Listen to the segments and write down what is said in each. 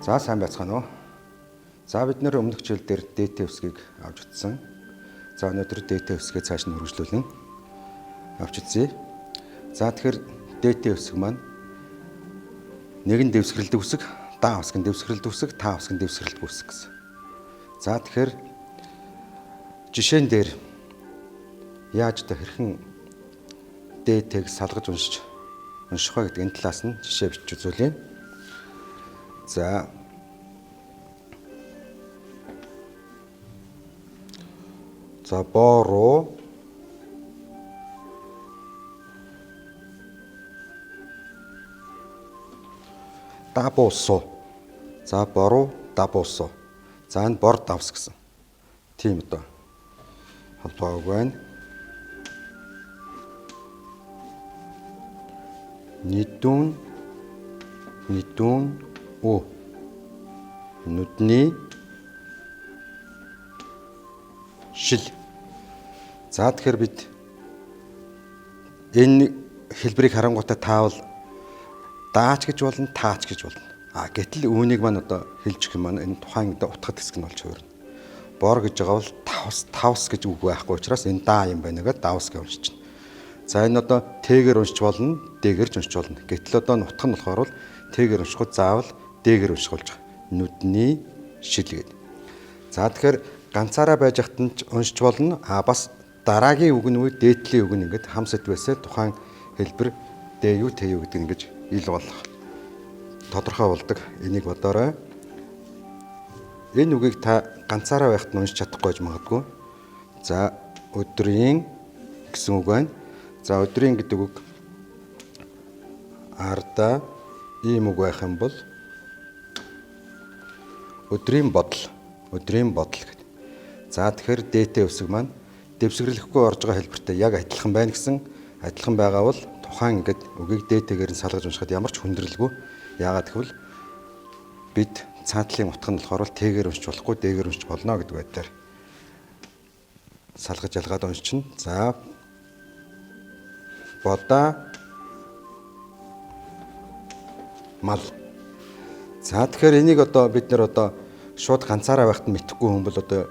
За сайн байцгаана уу. За бид нэр өмнөх жил дээр ДТ өсгийг авч утсан. За өнөөдөр ДТ өсгээ цааш нь хөрвүүлэн авч үзье. За тэгэхээр ДТ өсг маань нэгэн дэвсгэрэлдэг үсэг, даа усгын дэвсгэрэлдэг үсэг, таа усгын дэвсгэрэлдэг үсэг гэсэн. За тэгэхээр жишээн дээр яаж та хэрхэн ДТ-г салгаж унших вэ гэдэг энэ талаас нь жишээ бичиж үзүүлье. За бороо дабосо. За бороо дабосо. За энэ бор давс гэсэн. Тийм одоо холбоог байна. Нийтүүн о нүдний шил. За тэгэхээр бид энэ хэлбэрийг харангуйтай таавал даач гэж болно, таач гэж болно. Гэтэл үүнийг маань одоо хэлж гэх юм маань энэ тухайн утгад хэсэг нь болж хувирна. Бор гэж байгаа бол тавс гэж үг байхгүй учраас энэ даа юм байна гэдэг давс гэж уншиж байна. За энэ одоо Т-гэр уншиж болно, Д-гэр уншиж болно. Гэтэл одоо нутг нь болохоор бол Т-гэр уншихуд заавал Д-гэр унших болж байгаа. Нүдний шил гэдэг. За тэгэхээр ганцаараа байж хат нь уншиж болно. Бас дараагийн үг нь дээдлийн үг нь ингээд хам сэтвэсээ тухайн хэлбэр Д юу Т юу гэдэг ингэж ил болох тодорхой болдог. Энийг бодоорой. Энэ үгийг та ганцаараа байхад нь уншиж чадахгүй байж магадгүй. За өдрийн гэсэн үг байна. За өдрийн гэдэг үг арда ийм үг байх юм бол өдрийн бодол гэдэг. За тэгэхээр ДТ өсөг маань дэвсгэрлэхгүй орж байгаа хэлбэртэй яг адилхан байна гэсэн адилхан байгаа бол тухайн ингээд үгийг ДТ-гээр нь салгаж уншихад ямар ч хүндрэлгүй. Яагаад гэвэл бид цаатлын утга нь болохоор Т-гээр уншиж болохгүй, Д-гээр уншиж болно гэдэг байдлаар салгаж ялгаад уншчихна. За бода мал. За тэгэхээр энийг одоо бид нэр одоо шууд ганцаараа байхад нь мэдэхгүй хүн бол одоо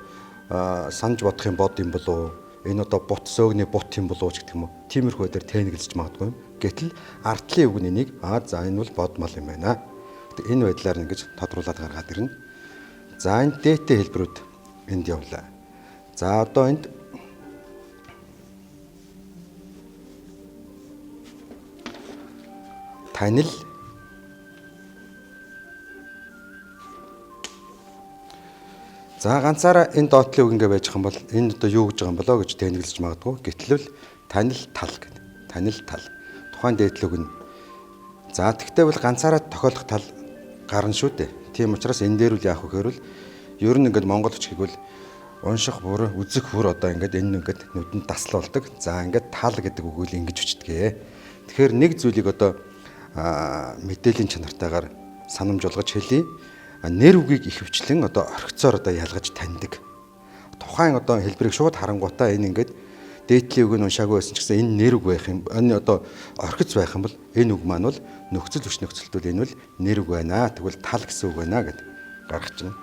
санаж бодох юм бод юм болов. Энэ одоо бут сөөгний бут юм болов ч гэдэг юм уу. Тиймэрхүү байдлаар тэнэглэж магадгүй юм. Гэтэл артлын үг нь энийг за энэ бол бод мал юм байна. Энэ байдлаар ингэж тодруулаад гаргаад ирнэ. За энэ ДТ хэлбэрүүд энд явлаа. За одоо энд танил. За ганцаараа энэ доотлын үг ингээ байж байгаа юм бол энэ одоо юу гэж байгаа юм болоо гэж тэнэглэж магадгүй. Гэтэл танил тал гэдэг. Танил тал. Тухайн дээдлэг үг нь. За тэгтээ бол ганцаараа тохиолдох тал гарна шүү дээ. Тийм учраас энэ дээр үл яах вэ гэвэл ер нь ингээд монгол бичгийг бол унших бүр үзэх бүр одоо ингээд энэ ингээд нүдэнд дасл болдог. За ингээд тал гэдэг үг үл ингэж үчтгээ. Тэгэхээр нэг зүйлийг одоо мэдээллийн чанартайгаар санамжуулгаж хэлье. Нэр үгийг ихэвчлэн одоо орхицоор одоо ялгаж таньдаг. Тухайн одоо хэлбэрийг шууд харангуйтаа энэ ингээд дээдлийн үг нь уншаагүй байсан ч гэсэн энэ нэр үг байх юм. Энэ одоо орхиц байх юм бол энэ үг маань бол нөхцөл хүч нөхцөлтүүд энэ бол нэр үг байна. Тэгвэл тал гэсэн үг байна гэд гаргаж байна.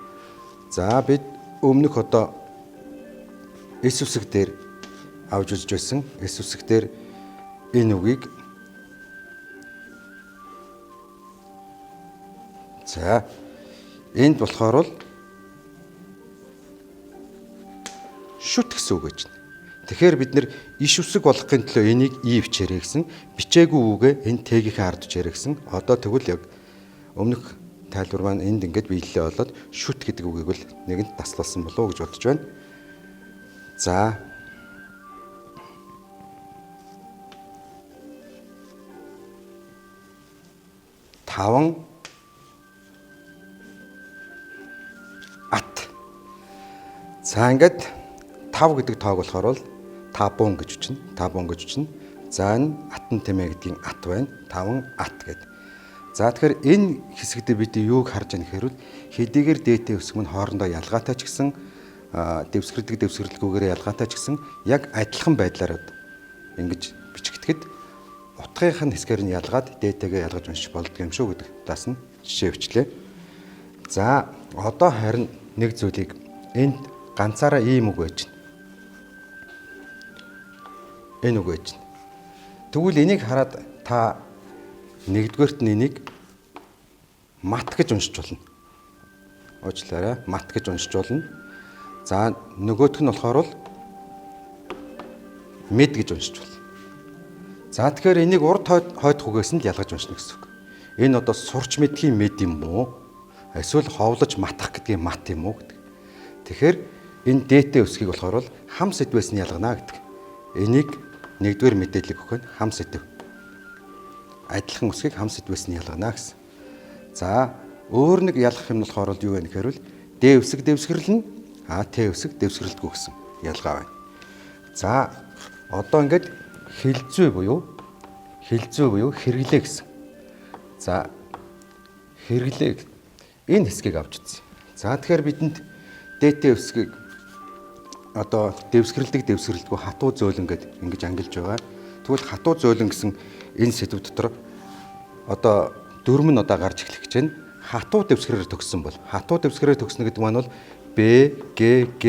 За бид өмнөх одоо эс үсэг дээр авч үзэж байсан. Эс үсэг дээр энэ үгийг за энд болохоор бол шүт гэсэн үг гэж байна. Тэгэхээр бид нэр иш үсэг болохын төлөө энийг и бичээрэй гэсэн, бичээгүй үгээ энэ Т-гийн ард бичээрэй гэсэн. Одоо тэгвэл яг өмнөх тайлбар маань энд ингээд биелэлээ болоод шүт гэдэг үгийг бол нэгэнд таслуулсан болов уу гэж бодож байна. За таван ат. За ингээд тав гэдэг тоог болохоор бол табун гэж үчнэ. Табун гэж үчнэ. За энэ атан тэмээ гэдгийн ат байна. Таван ат гэдэг. За тэгэхээр энэ хэсэгтээ бид юуг харж байгаа гэхээр хэдийгээр ДТ өсөг нь хоорондоо ялгаатай ч гэсэн дэвсгэрэлгүйгээр ялгаатай ч гэсэн яг адилхан байдлаар ингэж бичигдэхэд утгынх нь хэсгээр нь ялгаад ДТ-гээ ялгаж уншиж болдго юм шүү гэдэг талаас нь жишээ бичлээ. За одоо харин нэг зүйлийг энд ганцаараа ийм үг байж байна. Энэ үг байж байна. Тэгвэл энийг хараад та нэгдүгээрт нь энийг мат гэж уншиж болно. Уучлаарай, мат гэж уншиж болно. За нөгөөх нь болохоор бол мэд гэж уншиж болно. За тэгэхээр энийг урд хойдох үгээс нь ялгаж уншина гэсэн үг. Энэ одоо сурч мэдхийн мэд юм уу? Эсвэл ховлож матах гэдгийг мат юм уу гэдэг. Тэгэхээр энэ дээтэй үсгийг болохоор бол хам сэдвээс нь ялгана гэдэг. Энийг нэгдүгээр мэдээлэл өгөх нь хам сэдв. Адилхан үсгийг хам сэдвээс нь ялгана гэсэн. За өөр нэг ялгах юм болохоор юу вэ гэхээр л дэ үсэг дэвсгэрлэн тэ үсэг дэвсгэрлдэггүй гэсэн ялгаа байна. За одоо ингээд хилцүү буюу хэрэглээ гэсэн. За хэрэглээ энэ хэсгийг авч үзье. За тэгэхээр бидэнд дээтэй үсгийг одоо дэвсгэрлэггүй хатуу зөөлөн гэдэг ингэж ангилж байгаа. Тэгвэл хатуу зөөлөн гэсэн энэ сэдв дотор одоо дөрөв нь одоо гарч эхлэх гэж байна. Хатуу дэвсгэрээр төгссөн бол хатуу дэвсгэрээр төгснө гэдэг маань бол Б, Г, Г,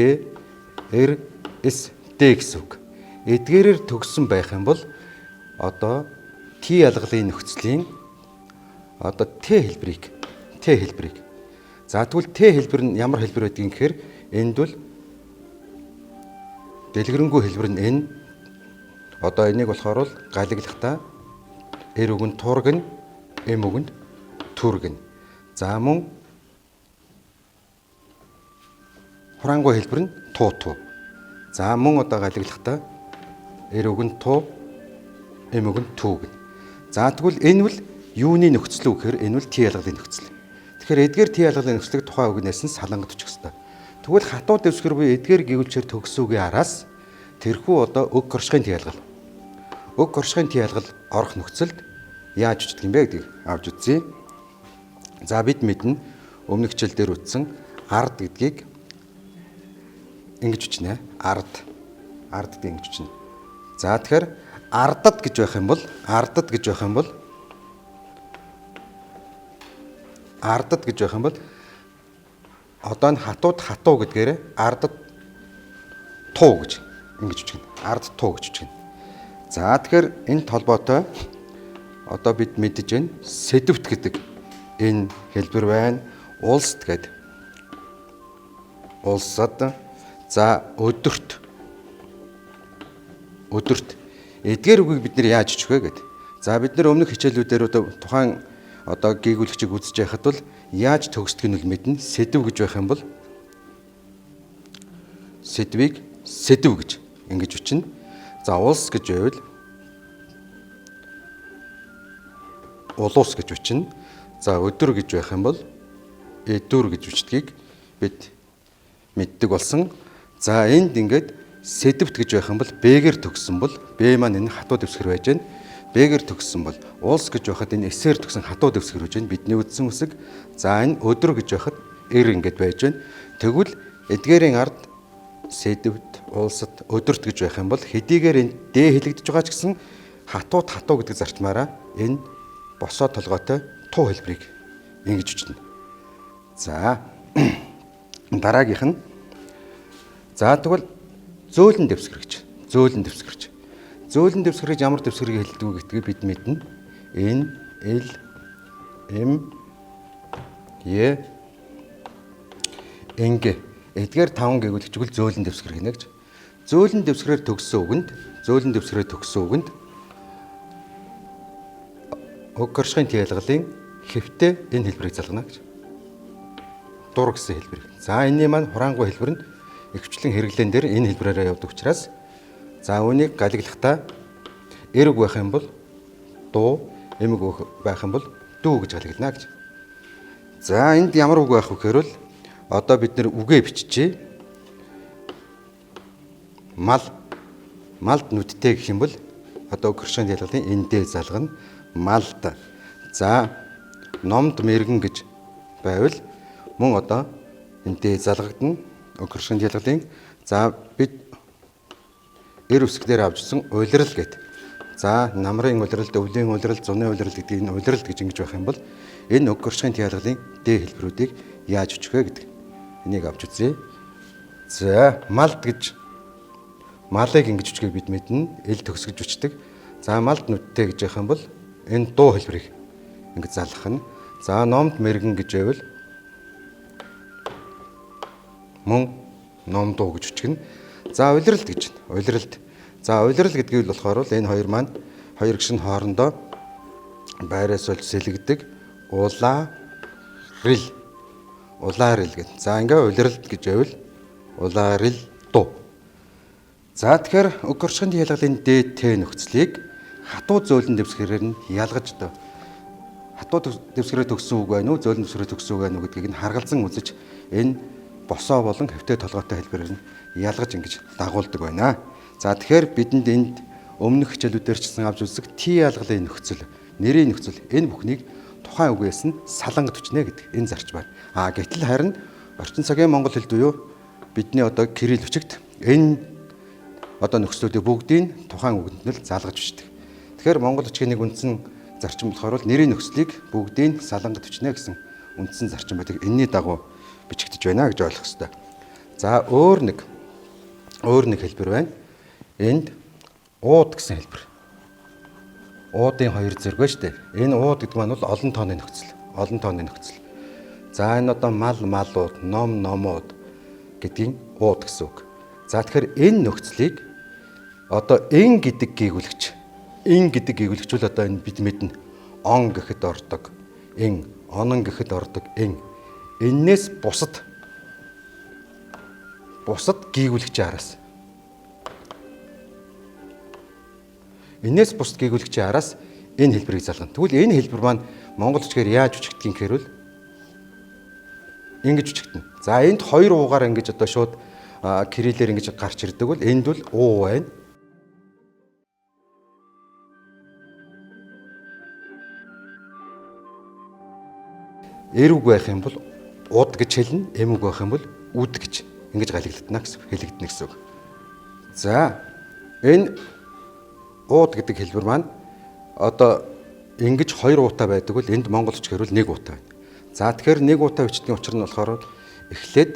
Р, С, Д гэсэн үг. Эдгээрээр төгссөн байх юм бол одоо Т ялгалын нөхцөлийн одоо Т хэлбэрийг за тэгвэл Т хэлбэр нь ямар хэлбэр байдгийг гэхээр энд бол дэлгэрэнгүй хэлбэр нь энэ одоо энийг болохоор бол галаглахтаа Р үгэнд тургэн М үгэнд түргэн. За мөн хураангуй хэлбэр нь туу. За мөн одоо галаглахтаа Р үгэнд туу М үгэнд түүгэн. За тэгвэл энэ бол юуны нөхцөл үг гэхээр энэ бол Т ялгалын нөхцөл. Тэгэхээр эдгээр Т ялгалын нөхцөлийг тухайн үгнээс нь салангаж өчөх ёстой. Тэгвэл хатуу дэвсгэр буюу эдгээр гүйвэлчээр төгсөөгийн араас тэрхүү одоо өг горшихын Т ялгал. Өг горшихын Т ялгал орох нөхцөлд яаж үчдэг юм бэ гэдгийг авч үзье. За бид мэднэ өмнөх хичээл дээр үтсэн ард гэдгийг ингэж үчнэ. Ард гэдгийг ингэж үчнэ. За тэгэхээр ардад гэж байх юм бол одоо энэ хатуу гэдгээр ардад туу гэж ингэж үчгэн. Ард туу гэж үчгэн. За тэгэхээр энэ толботой одоо бид мэдэж байна. Сэдвт гэдэг энэ хэлбэр байна. Улсд гэдэг. Улсад. За өдөрт. Эдгээр үгийг бид нэр яаж өчгөө гэдэг. За бид нар өмнөх хичээлүүдээр тухайн одоо гээгүүлэгчийг үзэж байхад бол яаж төгсдөг нь мэднэ. Сэдв гэж байх юм бол сэдвийг сэдв гэж ингэж үчнэ. За улс гэж байвал улуус гэж үчнэ. За өдөр гэж байх юм бол эдүр гэж үчдгийг бид мэддэг болсон. За энд ингээд сэдвт гэж байх юм бол Б-гэр төгссөн бол Б маань энэ хатуу дэвсгэр байж байна. Б-гэр төгссөн бол улс гэж байхад энэ С-ээр төгсөн хатуу дэвсгэр байж байна. Бидний үздсэн үсэг. За энэ өдөр гэж байхад Р ингээд байж байна. Тэгвэл эдгээрийн ард сэдвт, улсад, өдөрт гэж байх юм бол хэдийгээр энэ Д хэлэгдэж байгаа ч гэсэн хатуу гэдэг зарчмаараа энэ босоо толгойтой туу хэлбэрийг ингэж үчнэ. За дараагийнх нь за тэгвэл зөөлөн дэвсгэр гэж ямар дэвсгэрийг хэлдэг вэ гэдгийг бид мэднэ. Н, Л, М, Е, Г эдгээр 5 гээгүүлэгч бол зөөлөн дэвсгэр гинэ гэж. Зөөлөн дэвсгэрээр төгссөн үгэнд өг горшихын Т ялгалын хэвтэй энэ хэлбэрийг залгана гэж. Дур гэсэн хэлбэр. За энэний маань хураангуй хэлбэр нь ихвчлэн хэрэглэн дээр энэ хэлбэрээр явдаг учраас за үүнийг галаглахтаа Р үг байх юм бол дуу, М үг байх юм бол дүү гэж галаглана гэж. За энд ямар үг байх вэ гэхээр л одоо бид нэр үгээ биччихье. Малд нүдтэй гэх юм бол одоо өг горшихын Т ялгалын энэ Д залгана. Малд. За номд мэргэн гэж байвал мөн одоо энэ Д залгагдана. Өг горшихын Т ялгалын за бид Р үсгээр авчсан улирал гэдэг. За намрын улирал, өвлийн улирал, зуны улирал гэдгийг энэ улирал гэж ингэж байх юм бол энэ өг горшихын Т ялгалын Д хэлбэрүүдийг яаж үчих вэ гэдэг. Энийг авч үзье. За малд гэж малыг ингэж үчгийг бид мэднэ. Эл төгсгөж үчдэг. За малд нүдтэй гэж явах юм бол энэ дуу хэлбэрийг ингэж залгах нь. За номд мэргэн гэж байвал мөн ном дуу гэж үчгэн. За улиралд гэж байна. Улиралд. За улирал гэдгийг болохоор энэ хоёр маань хоёр гишин хоорондоо байраас олж сэлгдэг улаарил гэдэг. За ингээ улиралд гэж байвал улаарил дуу. За тэгэхээр үг орчхонд ялгалын дээд Т нөхцөлийг хатуу зөөлөн дэвсгэрээр нь ялгаж одоо хатуу дэвсгэрээр төгссөн үг байна уу, зөөлөн дэвсгэрээр төгссөн үг байна уу гэдгийг нь харгалзан үзэж энэ босоо болон хөвтэй толгойтой хэлбэрээр нь ялгаж ингэж дагуулдаг байна. За тэгэхээр бидэнд энд өмнөх хичээлүүдээр ч гэсэн авч үздэг Т ялгалын нөхцөл, нэрийн нөхцөл энэ бүхнийг тухайн үгээс нь салангад хүчнэ гэдэг энэ зарчим байна. Гэтэл харин орчин цагийн монгол хэлд буюу бидний одоо кирилл бичигт энэ одоо нөхцлүүдийн бүгдийг тухайн үгэнд нь л заалгаж бичдэг. Тэгэхээр монгол бичгийн нэг үндсэн зарчим болохоор нэрийн нөхцөлийг бүгдийг салангад хүчнэ гэсэн үндсэн зарчим байдаг. Энэний дагуу бичигдэж байна гэж ойлгох хэрэгтэй. За өөр нэг хэлбэр байна. Энд ууд гэсэн хэлбэр. Уудын хоёр зэрэг байна шүү дээ. Энэ ууд гэдэг маань бол олон тооны нөхцөл. Олон тооны нөхцөл. За энэ одоо малууд, номууд гэдгийн ууд гэсэн үг. За тэгэхээр энэ нөхцөлийг одоо эн гэдэг гээгүүлэгч. Эн гэдэг гээгүүлэгч бол одоо энэ бид мэднэ. Он гэхэд ордог. Эн, онон гэхэд ордог. Эн. Эннээс бусад гээгүүлэгчийн араас. Энээс бусад гээгүүлэгчийн араас энэ хэлбэрийг залгана. Тэгвэл энэ хэлбэр маань монгол бичгээр яаж үчигдгийг хэрвэл ингэж үчигдэнэ. За энд хоёр уугаар ингэж одоо шууд кириллээр ингэж гарч ирдэг бол энд бол уу байна. Эрүг байх юм бол уд гэж хэлнэ, эмүг байх юм бол үд гэж ингэж галигдана гэсэн хэлэгдэнэ гэсэн үг. За энэ ууд гэдэг хэлбэр маань одоо ингэж хоёр уутай байдаг бол энд монгол бичгээр бол нэг уутай байна. За тэгэхээр нэг уутай бичдгийн учир нь болохоор эхлээд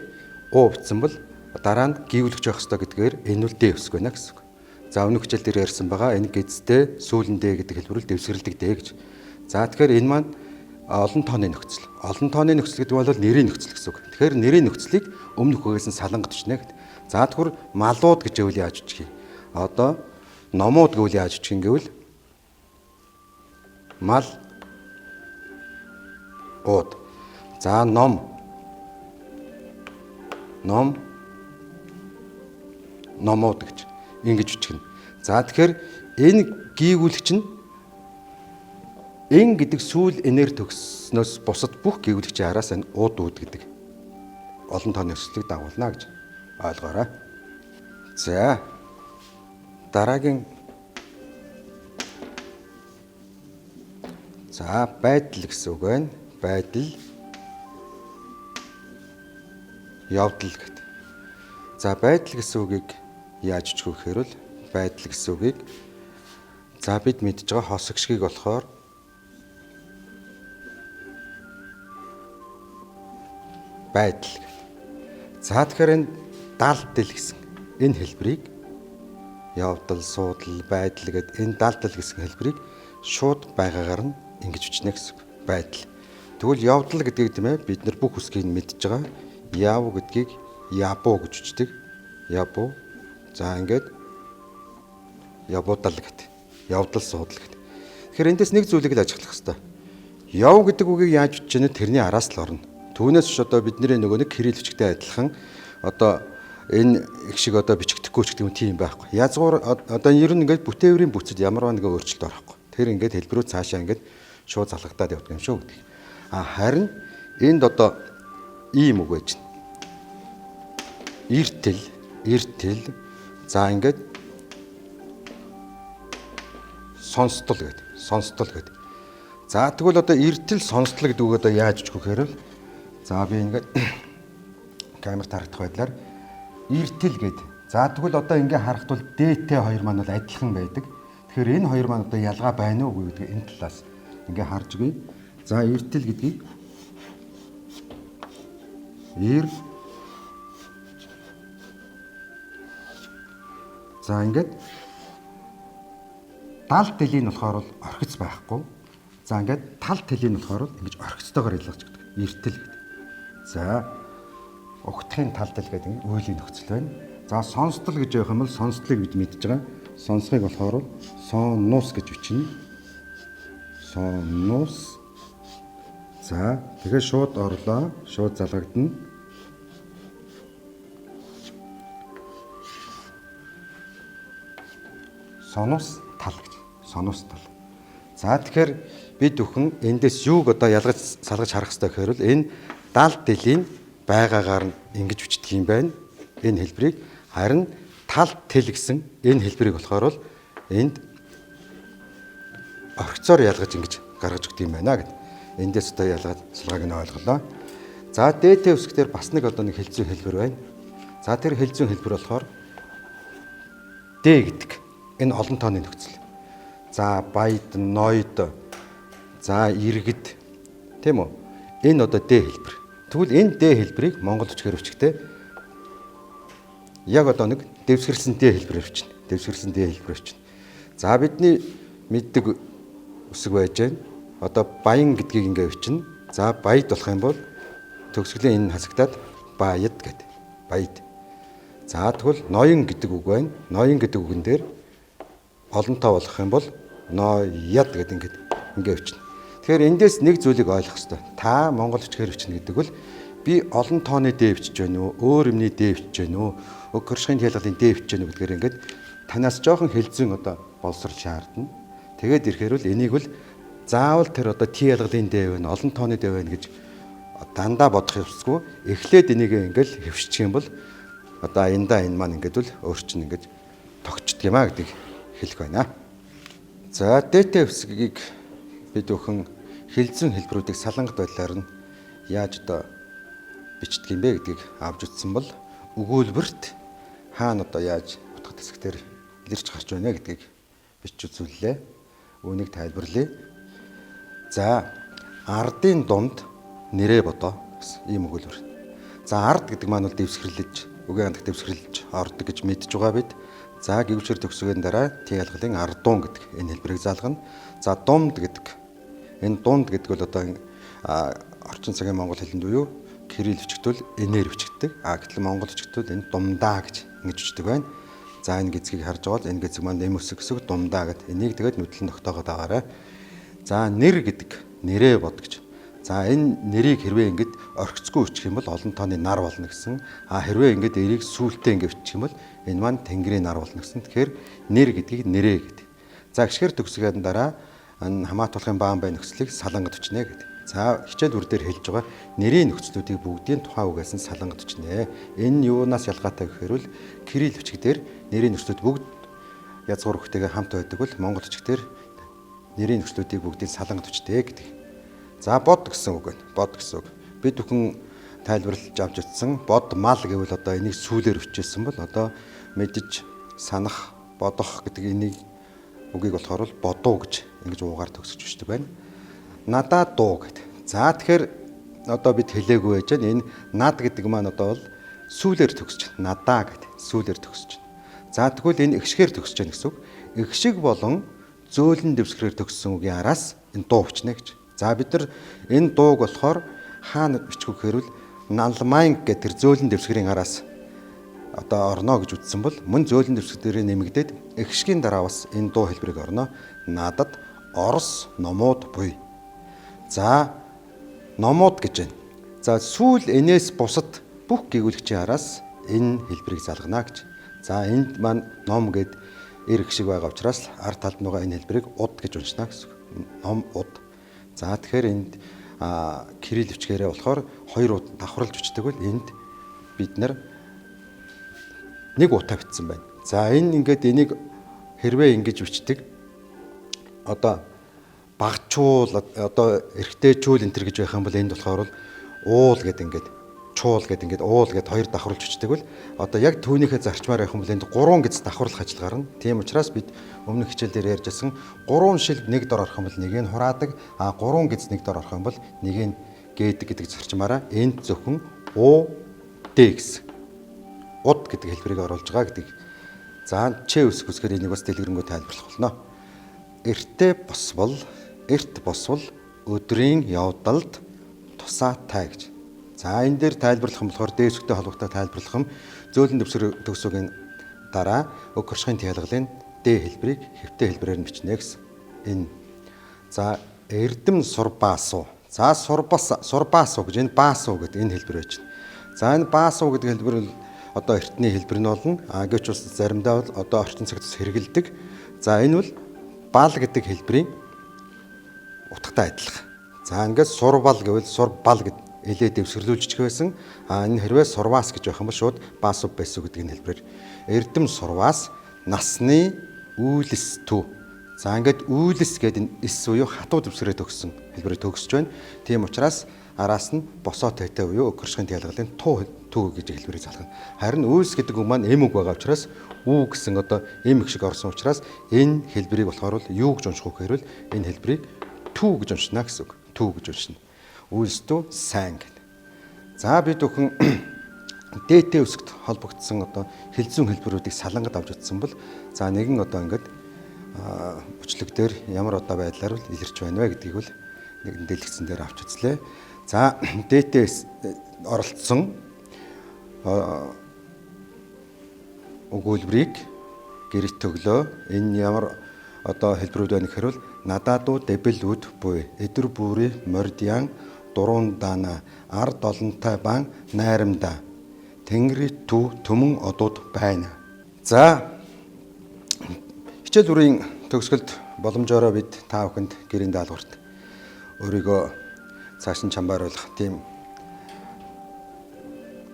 уу бичсэн бол дараа нь гүйвлэгч явах хэрэгтэй гэдгээр энэ үл дэ өсөх байна гэсэн үг. За өмнөх хичээл дээр ярьсан байгаа энэ гэзтэй сүүлэндээ гэдэг хэлбэрэл дэвсгэрэлдэг дэ гэж. За тэгэхээр энэ маань олон тооны нөхцөл. Олон тооны нөхцөл гэдэг бол нэрийн нөхцөл гэсэн үг. Тэгэхээр нэрийн нөхцөлийг өмнөх үгээс нь салангад бичнэ гэдэг. За тэгэхээр малууд гэж гэвэл яаж бичих юм? Одоо номууд гэвэл яаж бичих юм гэвэл мал ууд. За номууд гэж ингэж бичихнэ. За тэгэхээр энэ гээгүүлэгч нь эн гэдэг сүүл энер төгснөөс бусад бүх гээгүүлэгчийн араас энэ ууд гэдэг олон тооны өсөлтийг дагуулна гэж ойлгоорой. За дараагийн байдал гэсэн үг байна. Байдал, явдал гэдэг. За байдал гэсэн үгийг яаж бичих вэ гэхээр бол байдал гэсэн үгийг бид мэдж байгаа хос гişгийг болохоор байдал. За тэгэхээр энэ далдал гэсэн энэ хэлбэрийг явдал, суудал, байдал гэдэг энэ далдал гэсэн хэлбэрийг шууд байгаагаар нь ингэж бичнэ гэсэн байдал. Тэгвэл явдал гэдгийг тийм ээ бид нар бүх үсгийг мэдж байгаа. Яв гэдгийг ябуу гэж бичдэг. Ябуу. За ингээд явуудал гэдэг. Явдал, суудал гэдэг. Тэгэхээр эндээс нэг зүйлийг л ажиглах хэрэгтэй. Яв гэдэг үгийг яаж бичиж яана тэрний араас л орно. Түүнээс ч одоо бидний нөгөө нэг кирилл бичгтэй адилхан одоо энэ их шиг одоо бичигдэхгүй ч гэдэг юм тийм байхгүй. Язгуур одоо ер нь ингээд бүтээврийн бүцэд ямарваа нэгэн өөрчлөлт орохгүй. Тэр ингээд хэлбэрүүд цаашаа ингээд шууд залгагдаад явдаг юм шүү гэдэг. Харин энд одоо ийм үг байж байна. Эртэл за ингээд сонстол гэдэг. За тэгвэл одоо эртэл сонстол гэдэг үг одоо яаж бичих вэ гэхээр за би ингээд камерт харагдах байдлаар эртэл гэдэг. За тэгвэл одоо ингээд харахад бол ДТ хоёр маань бол адилхан байдаг. Тэгэхээр энэ хоёр маань одоо ялгаа байна уу гэдэг энэ талаас ингээд харж үгүй. За эртэл гэдгийг ир. За ингээд далд тэлийн болохоор бол орхиц байхгүй. За ингээд тал тэлийн болохоор бол ингэж орхицтойгоор ялгаж өгдөг. Эртэл гэдэг. За угтхын тал тэл гэдэг үйлийн нөхцөл байна. За сонсдол гэж явах юм бол сонсдлыг бид мэдж байгаа. Сонсхийг болохоор соннус гэж бичнэ. Соннус. За тэгээд шууд орлоо. Шууд залгагдана. Сонус тал гэж. Сонус тал. За тэгэхээр бид бүхэн эндээс юуг одоо ялгаж салгаж харах хэрэгтэй гэхээр бол энэ далд тэлийн байгаагаар нь ингэж бичдэг юм байна. Энэ хэлбэрийг харин тал тэл гэсэн энэ хэлбэрийг болохоор бол энд орхицоор ялгаж ингэж гаргаж өгдөг юм байна гэдэг. Эндээс одоо ялгаад салгааг нь ойлголоо. За дээтэй үсгээр бас нэг одоо нэг хэлцүү хэлбэр байна. За тэр хэлцүү хэлбэр болохоор Д гэдэг энэ олон тооны нөхцөл. За баяд, ноёд, за иргэд тийм үү? Энэ одоо Д хэлбэр. Тэгвэл энэ Д хэлбэрийг монгол үчгээр өчгтэй яг одоо нэг дэвсгэрсэн Д хэлбэрээр өчнө. Дэвсгэрсэн Д хэлбэрээр өчнө. За бидний мэддэг үсэг байж байна. Одоо баян гэдгийг ингээ өчнө. За баяд болох юм бол төгсгөлийн энэ хасагдаад баяд гэдэг. Баяд. За тэгвэл ноён гэдэг үг байна. Ноён гэдэг үгэн дээр олонтоо болох юм бол ноёд гэдэг ингээ өчнө. Тэгэхээр эндээс нэг зүйлийг ойлгох хэрэгтэй. Та монгол үчгээр өчнө гэдэг бол би олон тооны Д бичиж байна уу? Өөр юмны Д бичиж байна уу? Уг хөршгийн хялгалын Д бичиж байна уу гэдгээр ингээд танаас жоохон хэлзэн одоо боловсрол шаардна. Тэгээд ирэхээр бол энийг бол заавал тэр одоо Т ялгалын Д байна, олон тооны Д байна гэж дандаа бодох ёсгүй. Эхлээд энийг ингээл хэвшчих юм бол одоо энэ маань ингээд бол өөрчлөн ингээд тогтчдөг юм а гэдгийг хэлэх байна. За Д-тэй үсгийг бид бүхэн хэлзэн хэлбэрүүдийг салангат байдлаар нь яаж одоо бичдэг юм бэ гэдгийг авч үзсэн бол өгүүлбэрт хаана одоо яаж утга хэсгээр илэрч гарч байна гэдгийг бичиж үзүүллээ. Үүнийг тайлбарлая. За ардын дунд нэрээ бодоо гэсэн ийм өгүүлбэр. За ард гэдэг маань бол дэвсгэрлэж, үгийн хандах дэвсгэрлэж ордог гэж мэдж байгаа бид. За гівчэр төгсгөөний дараа Т ялгалын ардуун гэдэг энэ хэлбэрийг заалгана. За думд гэдэг. Энэ дунд гэдэг бол одоо орчин цагийн монгол хэлэнд буюу кирилл бичгтвэл энээр бичгддэг. Гэтэл монгол бичгтвэл энэ думдаа гэж ингэж бичдэг байна. За энэ гэцгийг харж байгаа бол энэ гэцэг маань нэм өсөг гэсэн думдаа гэдэг. Энийг тэгээд нүдлэн тогтоогоод байгаарай. За нэр гэдэг. Нэрээ бод гэж. За энэ нэрийг хэрвээ ингэж орхицгүй өччих юм бол олон тооны нар болно гэсэн. Хэрвээ ингэж эрийг сүултээ ингэж өччих юм бол энэ маань тэнгэрийн нар болно гэсэн. Тэгэхээр нэр гэдгийг нэрээ гэдэг. За гişгэр төгсгөөний дараа хамаатуулахын баан бай нөхцөлийг салангад өчнэ гэдэг. За хичээл бүр дээр хэлж байгаа нэрийн нөхцлүүдийг бүгдийн тухайн үгээс нь салангад өчнэ. Энэ юунаас ялгаатай гэхээр бол кирилл бичгээр нэрийн нөхцлүүд бүгд язгуур хөхтэйгээ хамт байдаг бол монгол бичгээр нэрийн нөхцлүүдийг бүгдийг салангад өчтэй гэдэг. За бод гэсэн үг байна. Бод гэсэн үг. Бид бүхэн тайлбарлаж авч утсан бод мал гэвэл одоо энийг сүүлээр өччихсэн бол одоо мэдж санах, бодох гэдэг энийг үгийг болохоор бодуу гэж ингэж уугаар төгсөж бичдэг байна. Надаа дуу гэдэг. За тэгэхээр одоо бид хэлээгүй байж байна. Энэ над гэдэг маань одоо бол сүүлээр төгсөж байна. Надаа гэдэг сүүлээр төгсөж байна. За тэгвэл энэ ихшгээр төгсөж байна гэсэн үг. Ихшиг болон зөөлөн дэвсгэрээр төгссөн үгийн араас энэ дуу бичнэ гэж. За бид нар энэ дууг болохоор хаана бичих вэ гэхээр налмайн гэдэг тэр зөөлөн дэвсгэрийн араас одоо орно гэж үздсэн бол мөн зөөлөн дэвсгэрээр нэмэгдээд ихшгийн дараа бас энэ дуу хэлбэрийг орно. Надад орос номууд буй. За номууд гэж байна. За сүүл энээс бусад бүх гэгүүлэгчийн араас энэ хэлбэрийг залгана гэж. За энд маань ном гэд эр их шиг байгаа учраас ард талд байгаа энэ хэлбэрийг уд гэж уншина гэсэн. Ном уд. За тэгэхээр энд кирилл бичгээрээ болохоор хоёр ут давхарлаж бичдэг бол энд бид нар нэг утаа бичсэн байна. За энэ ингээд энийг хэрвээ ингэж бичдэг одоо багчуул одоо эргэжтэйчүүл энэ төр гэж байх юм бол энд болохоор уул гэдэг ингээд чуул гэдэг ингээд уул гэдэг хоёр давхарлаж бичдэг бол одоо яг түүнийхээ зарчмаар явах юм бол энд 3 гэц давхарлах ажил гарна. Тийм учраас бид өмнөх хичээл дээр ярьжсэн 3 шил нэг дор орох юм бол нэг нь хураадаг, 3 гэц нэг дор орох юм бол нэг нь гээдэг гэдэг зарчмаараа энд зөвхөн У Д гэсэн. Уд гэдэг хэлбэрийг оруулж байгаа гэдэг. За Ч үсэг үсгээр энийг бас дэлгэрэнгүй тайлбарлах болно. Эрт босвол өдрийн явдалд тусаатай гэж. За энэ дээр тайлбарлах юм болохоор Д үсэгтэй холбоотой тайлбарлах юм зөөлөн төгсөгийн дараа уг хуршихын тялгалын Д хэлбэрийг хэвтэй хэлбэрээр нь бичнэ гэсэн. Энэ. За эрдэм сурбаасуу. За сурбаасуу гэж энэ баасуу гэдэг энэ хэлбэр байж байна. За энэ баасуу гэдэг хэлбэр бол одоо эртний хэлбэр нь болно. Гэвч бас заримдаа бол одоо орчин цагт хэрэгэлдэг. За энэ бол бал гэдэг хэлбэрийн утгатай адилхан. За ингээд сурбал гэвэл сурбал гэд элээ дэвсгэрлүүлж байсан. Энэ хэрвээ сурваас гэж байх юм бол шууд баасуу байсуу гэдэг энэ хэлбэрээр эрдэм сурваас насны үйлс төв. За ингээд үйлс гэдэг энэ эс буюу хатуу дэвсгэрээ төгссөн хэлбэрээр төгсөж байна. Тийм учраас араас нь босоо тайтай буюу хуршихын тялгалын түү гэж хэлбэрийг залгана. Харин үйлс гэдэг үг маань эм үг байгаа учраас үү гэсэн одоо эм их шиг орсон учраас энэ хэлбэрийг болохоор бол юу гэж унших вэ гэхээр энэ хэлбэрийг түү гэж уншина гэсэн үг. Түү гэж уншина. Үйлс түү сайн гэдэг. За бид бүхэн ДТ үсэгт холбогдсон одоо хэлзүүн хэлбэрүүдийг салангад авч утсан бол за нэгэн одоо ингээд бүчлэг дээр ямар одоо байдлаар л илэрч байна вэ гэдгийг бол нэгэн дэлгэцэн дээр авч үзлээ. За ДТ оролцсон өгүүлбэрийг гэрэлт төглөө. Энэ ямар одоо хэлбэрүүд байна гэхээр нададуу дэбэлүүд буй эдэр бүрий мордиан дурундана ард олонтой бан найрамда тэнгэрийн төв төмөн одууд байна. За хичээл бүрийн төгсгөлд боломжоор бид та бүхэнд гэрийн даалгаварт өөрийгөө цааш нь чамбааруулах тийм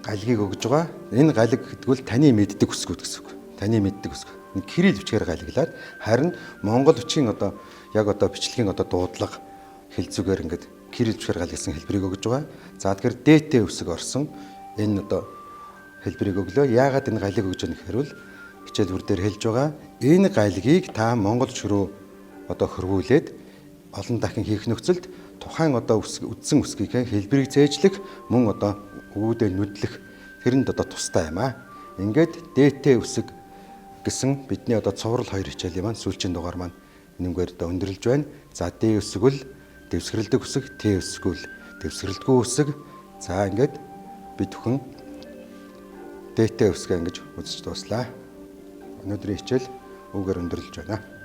галгийг өгж байгаа. Энэ галиг гэдэг нь таны мэддэг үсгүүд гэсэн үг. Таны мэддэг үсг. Энэ кирилл бичгээр галиглаад харин монгол бичгийн одоо яг одоо бичлэгийн одоо дуудлага хэлцүүгээр ингээд кирилл бичгээр галигсан хэлбэрийг өгж байгаа. За тэгэхээр ДТ үсэг орсон энэ одоо хэлбэрийг өглөө. Яагаад энэ галиг өгж байгаа гэхээр хичээл бүр дээр хэлж байгаа. Энэ галгийг та монгол ч рүү одоо хөрвүүлээд олон дахин хийх нөхцөлд тухайн одоо үдсэн үсгийг хэлбэрийг зээжлэх мөн одоо үүдээ нүдлэх тэрэнд одоо тустай юм аа. Ингээд ДТ үсэг гэсэн бидний одоо цуврал 2 хичээлийн маань сүүлчийн дугаар маань нэмгээр одоо өндөрлж байна. За Д үсэг бол дэвсгэрэлдэг үсэг, Т үсэг бол дэвсгэрэлдэггүй үсэг. За ингээд бид бүхэн ДТ үсгээ ингэж үзэж дууслаа. Өнөөдрийн хичээл үгээр өндөрлж байна.